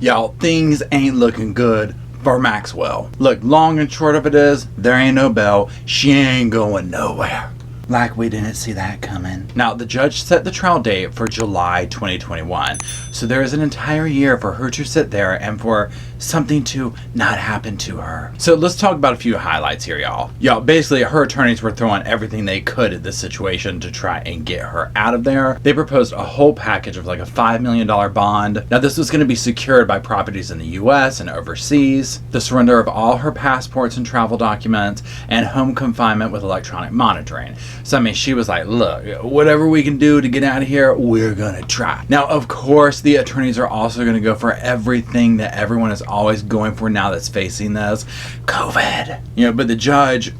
Y'all, things ain't looking good for Maxwell. Look, long and short of it is, there ain't no bail. She ain't going nowhere. Like we didn't see that coming. Now, the judge set the trial date for July 2021. So there is an entire year for her to sit there and for something to not happen to her. So let's talk about a few highlights here, y'all. Y'all, basically, her attorneys were throwing everything they could at this situation to try and get her out of there. They proposed a whole package of like a $5 million bond. Now, this was going to be secured by properties in the US and overseas, the surrender of all her passports and travel documents, and home confinement with electronic monitoring. So, I mean, she was like, look, whatever we can do to get out of here, we're going to try. Now, of course, the attorneys are also going to go for everything that everyone is always going for now that's facing this, COVID. But the judge,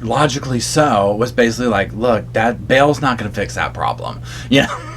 logically so, was basically like, look, that bail's not going to fix that problem.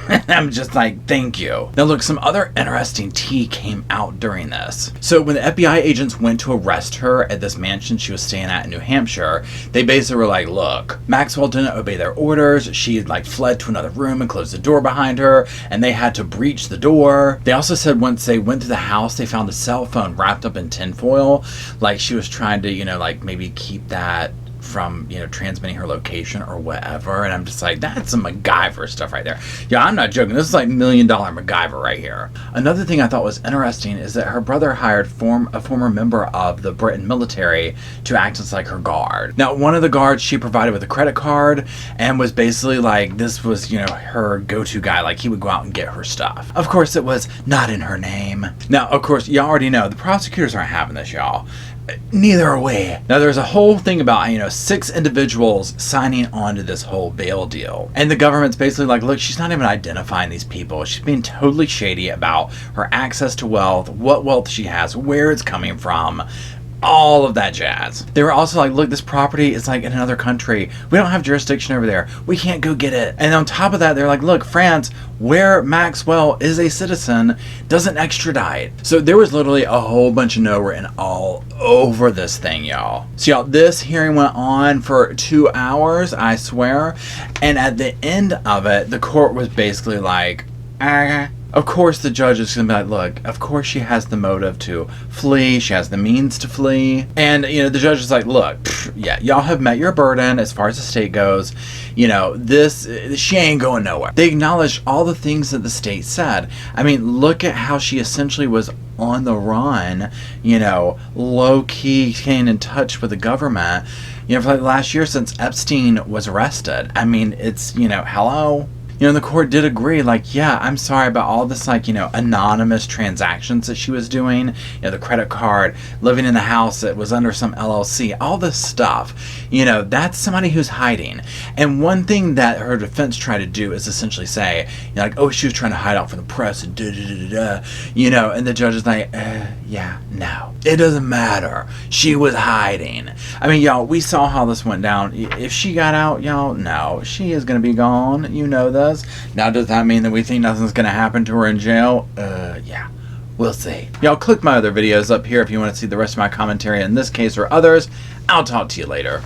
I'm just like, thank you. Now look, some other interesting tea came out during this. So when the FBI agents went to arrest her at this mansion she was staying at in New Hampshire, they basically were like, look, Maxwell didn't obey their orders. She had like fled to another room and closed the door behind her, and they had to breach the door. They also said once they went to the house, they found a cell phone wrapped up in tinfoil. Like she was trying to, like maybe keep that from transmitting her location or whatever. And I'm just like, that's some MacGyver stuff right there. Yeah, I'm not joking. This is like $1 million MacGyver right here. Another thing I thought was interesting is that her brother hired a former member of the Britain military to act as like her guard. Now, one of the guards she provided with a credit card and was basically like, this was her go-to guy. Like he would go out and get her stuff. Of course, it was not in her name. Now, of course, y'all already know the prosecutors aren't having this, y'all. Neither are we. Now, there's a whole thing about, 6 individuals signing on to this whole bail deal. And the government's basically like, look, she's not even identifying these people. She's being totally shady about her access to wealth, what wealth she has, where it's coming from, all of that jazz. They were also like, look, this property is like in another country. We don't have jurisdiction over there. We can't go get it. And on top of that, they're like, look, France, where Maxwell is a citizen, doesn't extradite. So there was literally a whole bunch of no written all over this thing, y'all. So y'all, this hearing went on for 2 hours, I swear. And at the end of it, the court was basically like, of course the judge is going to be like, look, of course she has the motive to flee. She has the means to flee. And, the judge is like, look, yeah, y'all have met your burden as far as the state goes. She ain't going nowhere. They acknowledged all the things that the state said. I mean, look at how she essentially was on the run, low-key staying in touch with the government, for like the last year since Epstein was arrested. I mean, it's, hello? And the court did agree, like, yeah, I'm sorry about all this, like, anonymous transactions that she was doing, the credit card, living in the house that was under some LLC, all this stuff, that's somebody who's hiding. And one thing that her defense tried to do is essentially say, like, oh, she was trying to hide out from the press and and the judge is like, yeah, no, it doesn't matter. She was hiding. I mean, y'all, we saw how this went down. If she got out, y'all, no, she is going to be gone. This. Now, does that mean that we think nothing's going to happen to her in jail? Yeah, we'll see. Y'all, click my other videos up here if you want to see the rest of my commentary in this case or others. I'll talk to you later.